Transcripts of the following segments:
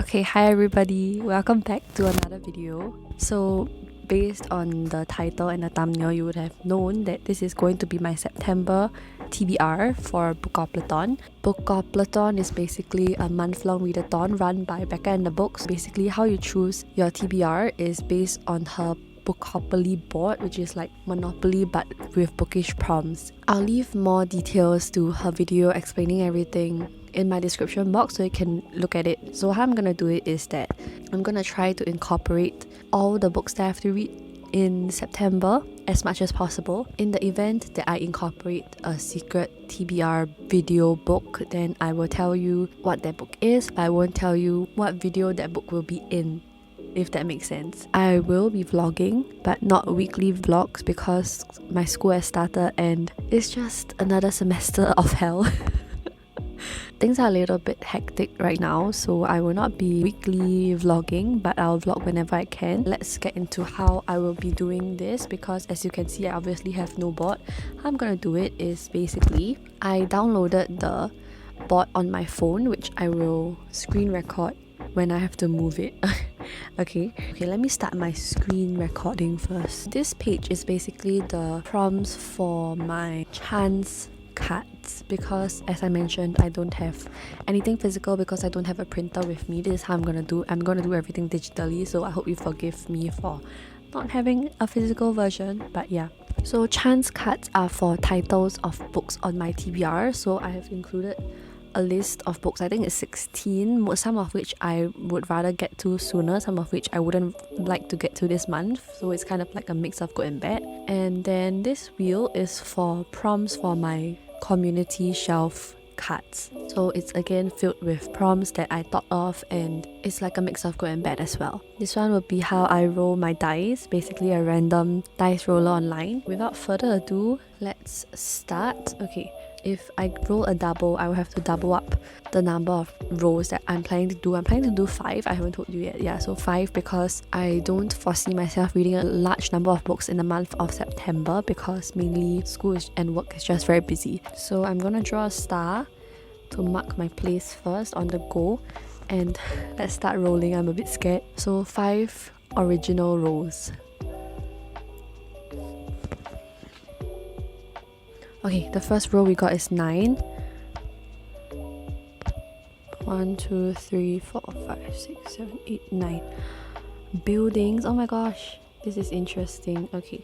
Okay, hi everybody, welcome back to another video. So based on the title and the thumbnail, you would have known that this is going to be my September TBR for Bookoplathon. Bookoplathon is basically a month-long readathon run by Becca and the Books. Basically, how you choose your TBR is based on her Bookopoly board, which is like Monopoly but with bookish prompts. I'll leave more details to her video explaining everything in my description box so you can look at it. So how I'm gonna do it is that I'm gonna try to incorporate all the books that I have to read in September as much as possible. In the event that I incorporate a secret TBR video book, then I will tell you what that book is, but I won't tell you what video that book will be in, if that makes sense. I will be vlogging, but not weekly vlogs because my school has started and it's just another semester of hell. Things are a little bit hectic right now, so I will not be weekly vlogging, but I'll vlog whenever I can. Let's get into how I will be doing this, because as you can see, I obviously have no board. How I'm gonna do it is basically, I downloaded the board on my phone, which I will screen record when I have to move it. Okay, let me start my screen recording first. This page is basically the prompts for my chance cards, because as I mentioned, I don't have anything physical because I don't have a printer with me. This is how I'm gonna do everything digitally, so I hope you forgive me for not having a physical version, but yeah. So chance cards are for titles of books on my TBR, so I have included a list of books. I think it's 16, some of which I would rather get to sooner, some of which I wouldn't like to get to this month, so it's kind of like a mix of good and bad. And then this wheel is for prompts for my community shelf cards, so it's again filled with prompts that I thought of, and it's like a mix of good and bad as well. This one will be how I roll my dice, basically a random dice roller online. Without further ado, let's start. Okay, if I roll a double, I will have to double up the number of rolls that I'm planning to do. I'm planning to do 5, I haven't told you yet. Yeah, so 5, because I don't foresee myself reading a large number of books in the month of September, because mainly school and work is just very busy. So I'm gonna draw a star to mark my place first on the go, and let's start rolling. I'm a bit scared. So 5 original rolls. Okay, the first row we got is 9. 1, 2, 3, 4, 5, 6, 7, 8, 9. Buildings. Oh my gosh, this is interesting. Okay,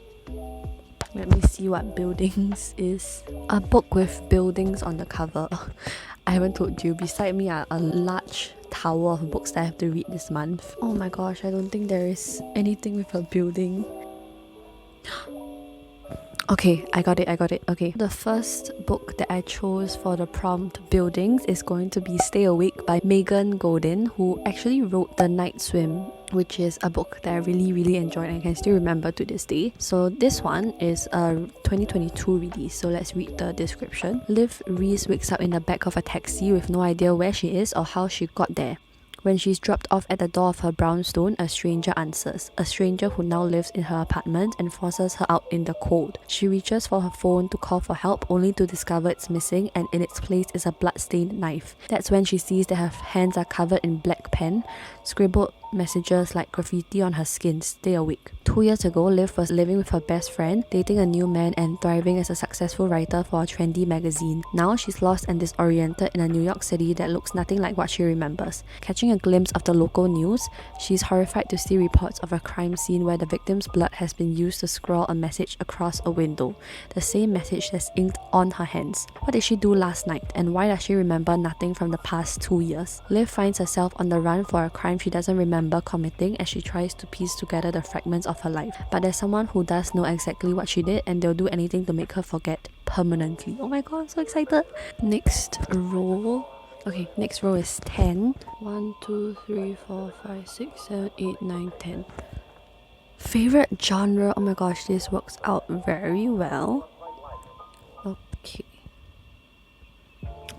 let me see what buildings is. A book with buildings on the cover. I haven't told you, beside me are a large tower of books that I have to read this month. Oh my gosh, I don't think there is anything with a building. Okay, I got it. Okay, the first book that I chose for the prompt buildings is going to be Stay Awake by Megan Godin, who actually wrote The Night Swim, which is a book that I really enjoyed and can still remember to this day. So this one is a 2022 release, so let's read the description. Liv Reese wakes up in the back of a taxi with no idea where she is or how she got there. When she's dropped off at the door of her brownstone, a stranger answers. A stranger who now lives in her apartment and forces her out in the cold. She reaches for her phone to call for help, only to discover it's missing, and in its place is a blood-stained knife. That's when she sees that her hands are covered in black pen, scribbled messages like graffiti on her skin. Stay awake. 2 years ago, Liv was living with her best friend, dating a new man and thriving as a successful writer for a trendy magazine. Now she's lost and disoriented in a New York City that looks nothing like what she remembers. Catching a glimpse of the local news, she's horrified to see reports of a crime scene where the victim's blood has been used to scrawl a message across a window. The same message that's inked on her hands. What did she do last night, and why does she remember nothing from the past 2 years? Liv finds herself on the run for a crime she doesn't remember committing as she tries to piece together the fragments of her life. But there's someone who does know exactly what she did, and they'll do anything to make her forget permanently. Oh my god, I'm so excited. Next row. Okay, next row is 10. 1, 2, 3, 4, 5, 6, 7, 8, 9, 10. Favorite genre. Oh my gosh, this works out very well. Okay.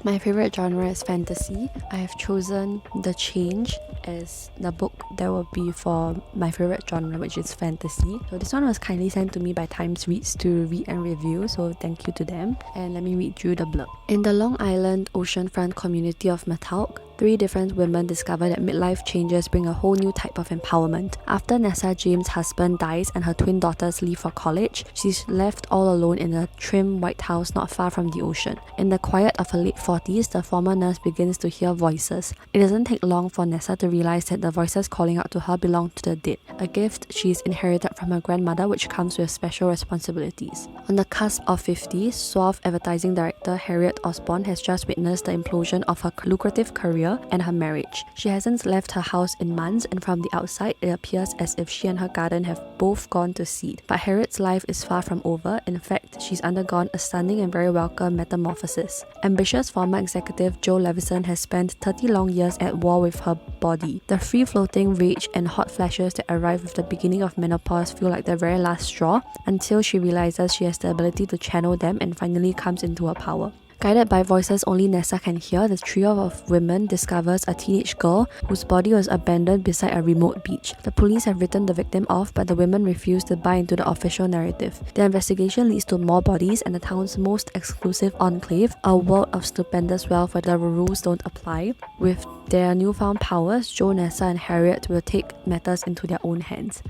My favorite genre is fantasy. I have chosen The Change as the book that will be for my favorite genre, which is fantasy. So this one was kindly sent to me by Times Reads to read and review, so thank you to them. And let me read you the blurb. In the Long Island oceanfront community of Matauq, 3 different women discover that midlife changes bring a whole new type of empowerment. After Nessa James' husband dies and her twin daughters leave for college, she's left all alone in a trim white house not far from the ocean. In the quiet of her late 40s, the former nurse begins to hear voices. It doesn't take long for Nessa to realize that the voices calling out to her belong to the dead, a gift she's inherited from her grandmother, which comes with special responsibilities. On the cusp of 50, suave advertising director Harriet Osborne has just witnessed the implosion of her lucrative career and her marriage. She hasn't left her house in months, and from the outside it appears as if she and her garden have both gone to seed. But Harriet's life is far from over. In fact, she's undergone a stunning and very welcome metamorphosis. Ambitious former executive Joe Levison has spent 30 long years at war with her body. The free-floating rage and hot flashes that arrive with the beginning of menopause feel like the very last straw, until she realizes she has the ability to channel them and finally comes into her power. Guided by voices only Nessa can hear, the trio of women discovers a teenage girl whose body was abandoned beside a remote beach. The police have written the victim off, but the women refuse to buy into the official narrative. The investigation leads to more bodies and the town's most exclusive enclave, a world of stupendous wealth where the rules don't apply. With their newfound powers, Joe, Nessa and Harriet will take matters into their own hands.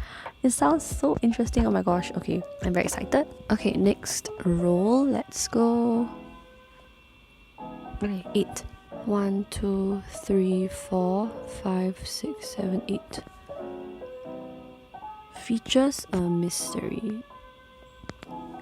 It sounds so interesting, oh my gosh. Okay, I'm very excited. Okay, next roll, let's go. Okay, 8. 1, 2, 3, 4, 5, 6, 7, 8. Features a mystery.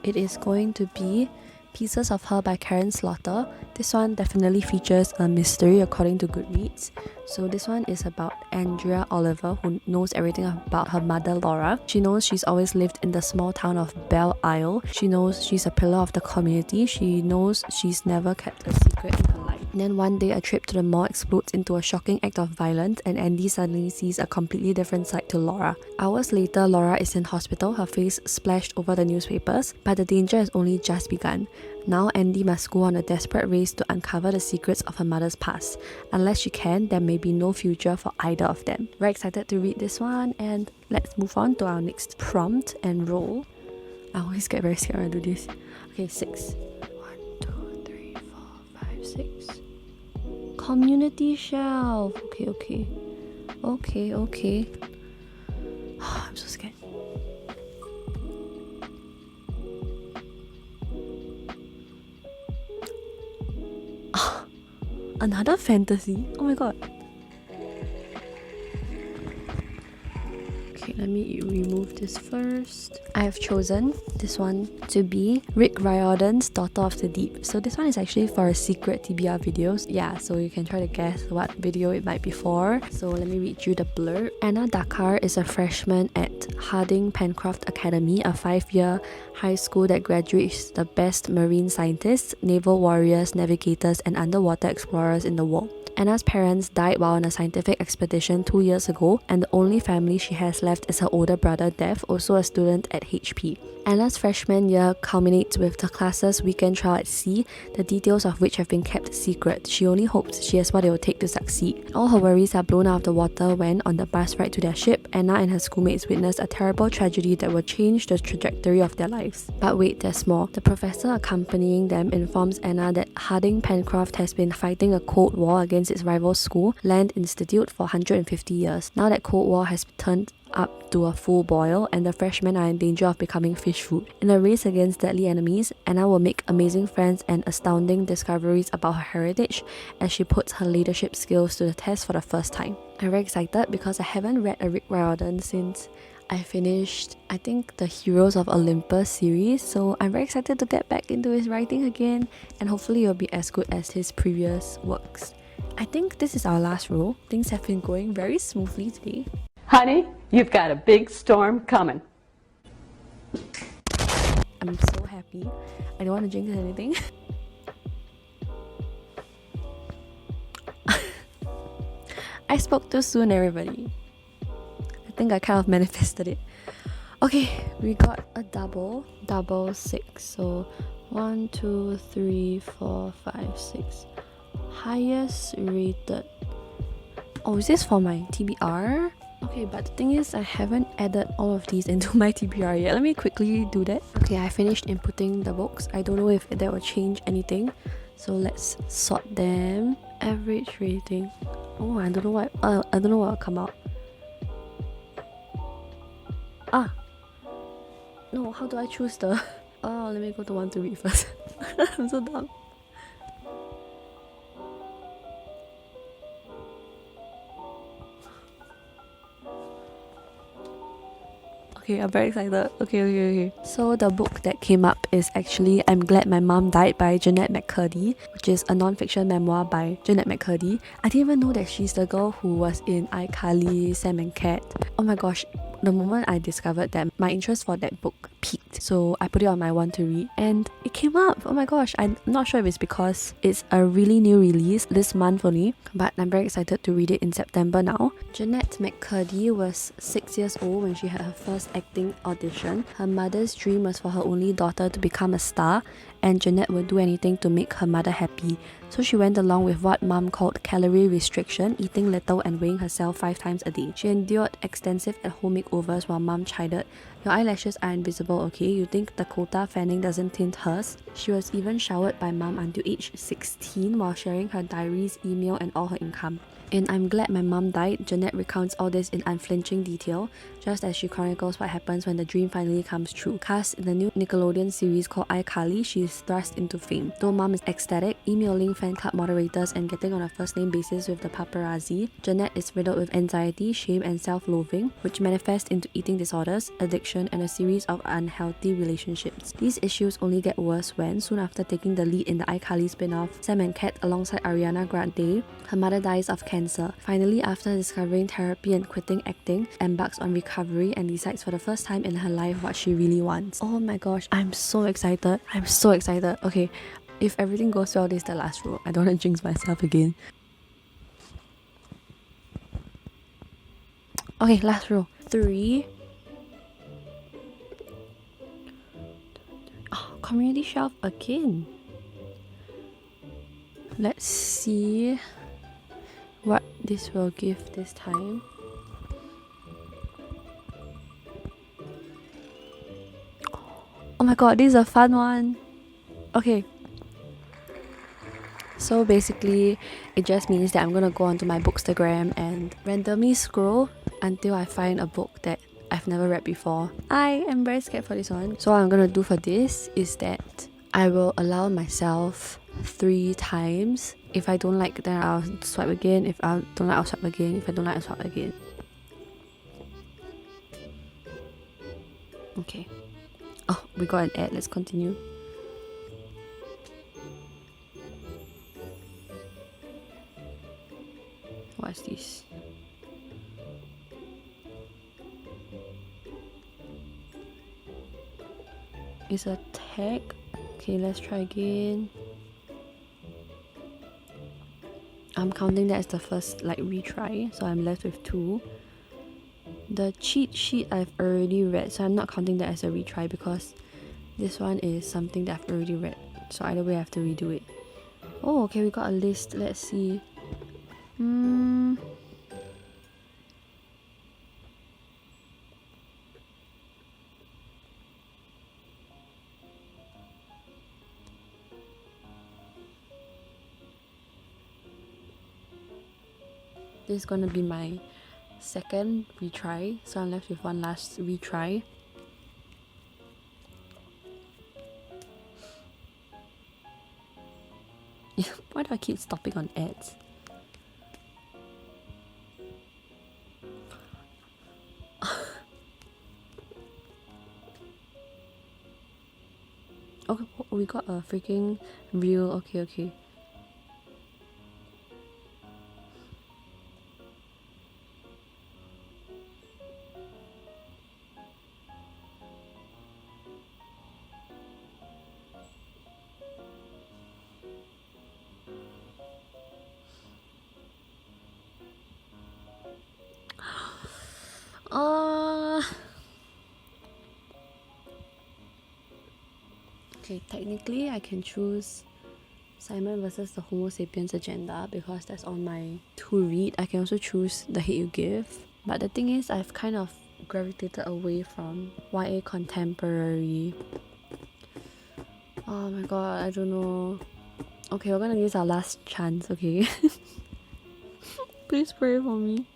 It is going to be Pieces of Her by Karen Slaughter. This one definitely features a mystery according to Goodreads. So this one is about Andrea Oliver, who knows everything about her mother Laura. She knows she's always lived in the small town of Belle Isle. She knows she's a pillar of the community. She knows she's never kept a secret in her life. And then one day a trip to the mall explodes into a shocking act of violence and Andy suddenly sees a completely different side to Laura. Hours later, Laura is in hospital, her face splashed over the newspapers, but the danger has only just begun. Now Andy must go on a desperate race to uncover the secrets of her mother's past. Unless she can, there may be no future for either of them. Very excited to read this one, and let's move on to our next prompt and roll. I always get very scared when I do this. Okay, 6. 1, 2, 3, 4, 5, 6. Community shelf. Okay. I'm so scared. Another fantasy? Oh my god. Okay, let me remove this first. I have chosen this one to be Rick Riordan's Daughter of the Deep. So this one is actually for a secret TBR videos. Yeah, so you can try to guess what video it might be for. So let me read you the blurb. Anna Dakar is a freshman at Harding Pencroft Academy, a 5-year high school that graduates the best marine scientists, naval warriors, navigators, and underwater explorers in the world. Anna's parents died while on a scientific expedition 2 years ago, and the only family she has left is her older brother Dev, also a student at HP. Anna's freshman year culminates with the class's weekend trial at sea, the details of which have been kept secret. She only hopes she has what it will take to succeed. All her worries are blown out of the water when, on the bus ride to their ship, Anna and her schoolmates witness a terrible tragedy that will change the trajectory of their lives. But wait, there's more. The professor accompanying them informs Anna that Harding Pencroft has been fighting a cold war against its rival school, Land Institute, for 150 years. Now that Cold War has turned up to a full boil and the freshmen are in danger of becoming fish food. In a race against deadly enemies, Anna will make amazing friends and astounding discoveries about her heritage as she puts her leadership skills to the test for the first time. I'm very excited because I haven't read a Rick Riordan since I finished, I think, the Heroes of Olympus series, so I'm very excited to get back into his writing again, and hopefully it'll be as good as his previous works. I think this is our last row. Things have been going very smoothly today. Honey, you've got a big storm coming. I'm so happy. I don't want to jinx anything. I spoke too soon, everybody. I think I kind of manifested it. Okay, we got a double 6. So 1, 2, 3, 4, 5, 6. Highest rated. Oh, is this for my TBR? Okay, but the thing is, I haven't added all of these into my TBR yet. Let me quickly do that. Okay, I finished inputting the books. I don't know if that will change anything. So let's sort them. Average rating. Oh, I don't know what will come out. Ah, no. How do I choose the? Oh, let me go to 1 to read first. I'm so dumb. Okay, I'm very excited. Okay. So the book that came up is actually I'm Glad My Mom Died by Jeanette McCurdy, which is a non-fiction memoir by Jeanette McCurdy. I didn't even know that she's the girl who was in iCarly, Sam and Cat. Oh my gosh, the moment I discovered that, my interest for that book peaked. So I put it on my 1 to read and it came up. Oh my gosh, I'm not sure if it's because it's a really new release this month only, but I'm very excited to read it in September now. Jeanette McCurdy was 6 years old when she had her first acting audition. Her mother's dream was for her only daughter to become a star, and Jeanette would do anything to make her mother happy. So she went along with what mom called calorie restriction, eating little and weighing herself 5 times a day. She endured extensive at-home makeovers while mom chided, "Your eyelashes are invisible, okay? You think Dakota Fanning doesn't tint hers?" She was even showered by mom until age 16 while sharing her diaries, email and all her income. In I'm Glad My Mom Died, Jeanette recounts all this in unflinching detail, just as she chronicles what happens when the dream finally comes true. Cast in the new Nickelodeon series called iCarly, she is thrust into fame. Though mom is ecstatic, emailing fan club moderators and getting on a first-name basis with the paparazzi, Jeanette is riddled with anxiety, shame and self-loathing, which manifest into eating disorders, addiction and a series of unhealthy relationships. These issues only get worse when, soon after taking the lead in the iCarly spin-off Sam and Cat alongside Ariana Grande, her mother dies of cancer. Finally, after discovering therapy and quitting acting, embarks on recovery and decides for the first time in her life what she really wants. Oh my gosh, I'm so excited. Okay, if everything goes well, this is the last row. I don't want to jinx myself again. Okay, last row. 3. Oh, community shelf again. Let's see what this will give this time. Oh my god, this is a fun one. Okay. So basically, it just means that I'm gonna go onto my Bookstagram and randomly scroll until I find a book that I've never read before. I am very scared for this one. So what I'm gonna do for this is that I will allow myself 3 times. If I don't like, then I'll swipe again. If I don't like, I'll swipe again. If I don't like, I'll swipe again. Okay. Oh, we got an ad. Let's continue. What's this? It's a tag. Okay, let's try again. I'm counting that as the first retry, so I'm left with 2. The cheat sheet I've already read, so I'm not counting that as a retry because this one is something that I've already read. So either way I have to redo it. Oh, okay, we got a list. Let's see. This is gonna be my second retry, so I'm left with one last retry. Why do I keep stopping on ads? Oh, we got a freaking reel. Okay. Okay, technically I can choose Simon versus the Homo sapiens agenda, because that's on my to read. I can also choose the hate you give. But the thing is, I've kind of gravitated away from YA contemporary. Oh my god, I don't know. Okay, we're gonna use our last chance, okay? Please pray for me.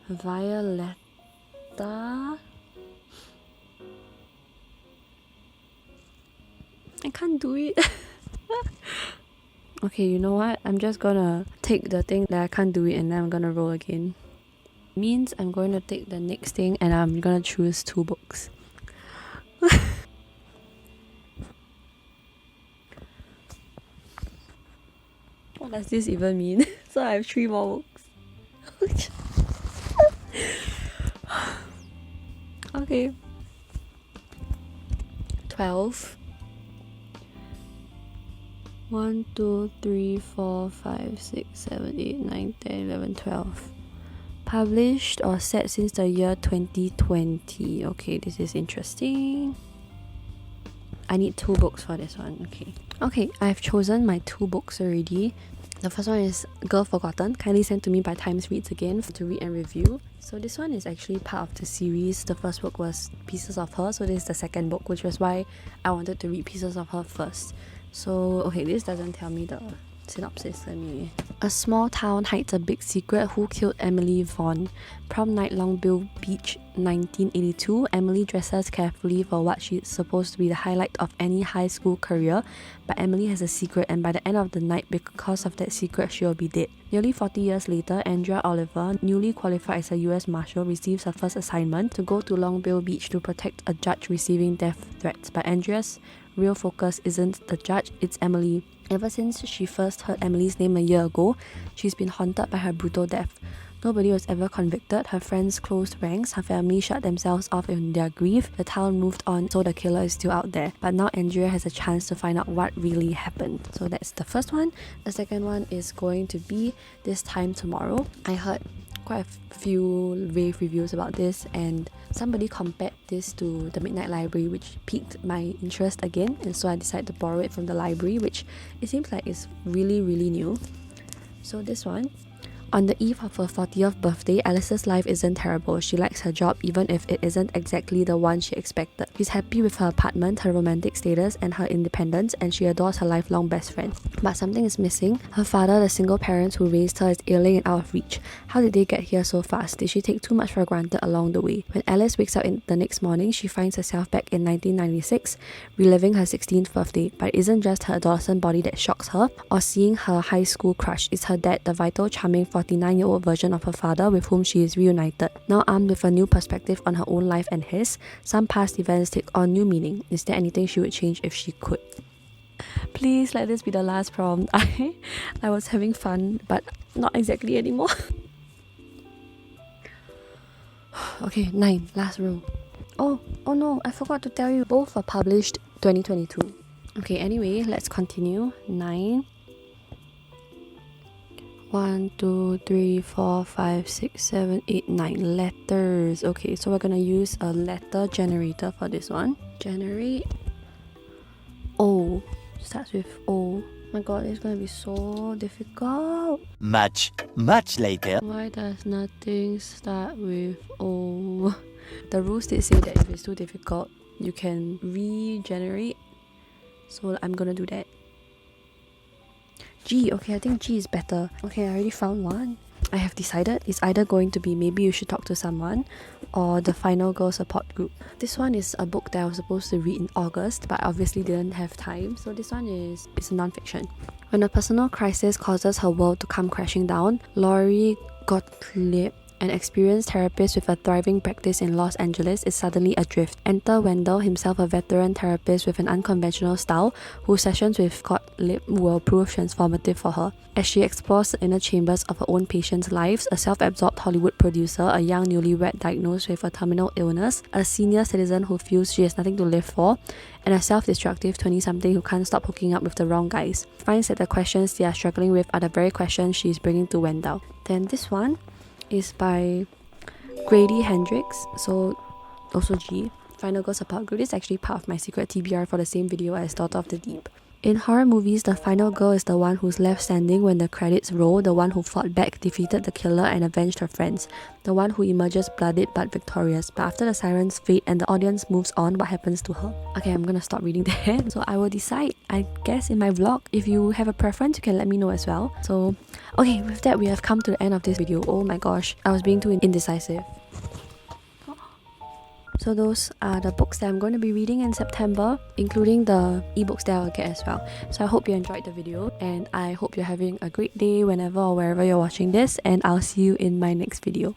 Violetta? I can't do it. Okay, you know what? I'm just gonna take the thing that I can't do it and then I'm gonna roll again. Means I'm going to take the next thing and I'm gonna choose 2 books. What does this even mean? So I have 3 more books. Okay. 12. 1, 2, 3, 4, 5, 6, 7, 8, 9, 10, 11, 12. Published or set since the year 2020. Okay, this is interesting. I need 2 books for this one. Okay, I've chosen my 2 books already. The first one is Girl Forgotten, kindly sent to me by Times Reads again to read and review. So this one is actually part of the series. The first book was Pieces of Her, so this is the second book, which was why I wanted to read Pieces of Her first. So, okay, this doesn't tell me the synopsis. A small town hides a big secret. Who killed Emily Vaughn? Prom night, Longbill Beach, 1982. Emily dresses carefully for what she's supposed to be the highlight of any high school career, but Emily has a secret, and by the end of the night, because of that secret, she will be dead. Nearly 40 years later, Andrea Oliver, newly qualified as a US Marshal, receives her first assignment to go to Longbill Beach to protect a judge receiving death threats. But Andrea's real focus isn't the judge, it's Emily. Ever since she first heard Emily's name a year ago, she's been haunted by her brutal death. Nobody was ever convicted. Her friends closed ranks. Her family shut themselves off in their grief. The town moved on, so the killer is still out there. But now Andrea has a chance to find out what really happened. So that's the first one. The second one is going to be This Time Tomorrow. I heard quite a few rave reviews about this, and somebody compared this to The Midnight Library, which piqued my interest again, and so I decided to borrow it from the library, which it seems like is really new. So this one, on the eve of her 40th birthday, Alice's life isn't terrible. She likes her job even if it isn't exactly the one she expected. She's happy with her apartment, her romantic status, and her independence, and she adores her lifelong best friend. But something is missing. Her father, the single parent who raised her, is ailing and out of reach. How did they get here so fast? Did she take too much for granted along the way? When Alice wakes up the next morning, she finds herself back in 1996, reliving her 16th birthday. But it isn't just her adolescent body that shocks her, or seeing her high school crush. It's her dad, the vital, charming 49-year-old version of her father with whom she is reunited. Now armed with a new perspective on her own life and his, some past events take on new meaning. Is there anything she would change if she could? Please let this be the last prompt. I was having fun, but not exactly anymore. Okay, 9, last row. Oh no, I forgot to tell you, both were published 2022. Okay, anyway, let's continue. 9. 1, 2, 3, 4, 5, 6, 7, 8, 9 letters. Okay, so we're gonna use a letter generator for this one. Generate O. Starts with O. My god, it's gonna be so difficult. Much later. Why does nothing start with O? The rules did say that if it's too difficult, you can regenerate. So I'm gonna do that. G. Okay, I think G is better. Okay, I already found one. I have decided it's either going to be Maybe You Should Talk to Someone or The Final Girl Support Group. This one is a book that I was supposed to read in August, but I obviously didn't have time. So this one it's a non-fiction. When a personal crisis causes her world to come crashing down, Laurie Gottlieb An experienced therapist with a thriving practice in Los Angeles is suddenly adrift. Enter Wendell, himself a veteran therapist with an unconventional style, whose sessions with Scott Lip will prove transformative for her. As she explores the inner chambers of her own patients' lives, a self-absorbed Hollywood producer, a young newlywed diagnosed with a terminal illness, a senior citizen who feels she has nothing to live for, and a self-destructive 20-something who can't stop hooking up with the wrong guys, finds that the questions they are struggling with are the very questions she is bringing to Wendell. Then this one is by Grady Hendrix, so also G. Final Girl Support Group. This is actually part of my secret TBR for the same video as Daughter of the Deep. In horror movies, the final girl is the one who's left standing when the credits roll, the one who fought back, defeated the killer, and avenged her friends, the one who emerges bloodied but victorious. But after the sirens fade and the audience moves on, what happens to her? Okay, I'm gonna stop reading that. So I will decide, I guess, in my vlog. If you have a preference, you can let me know as well. So, okay, with that, we have come to the end of this video. Oh my gosh, I was being too indecisive. So those are the books that I'm going to be reading in September, including the ebooks that I'll get as well. So I hope you enjoyed the video, and I hope you're having a great day whenever or wherever you're watching this, and I'll see you in my next video.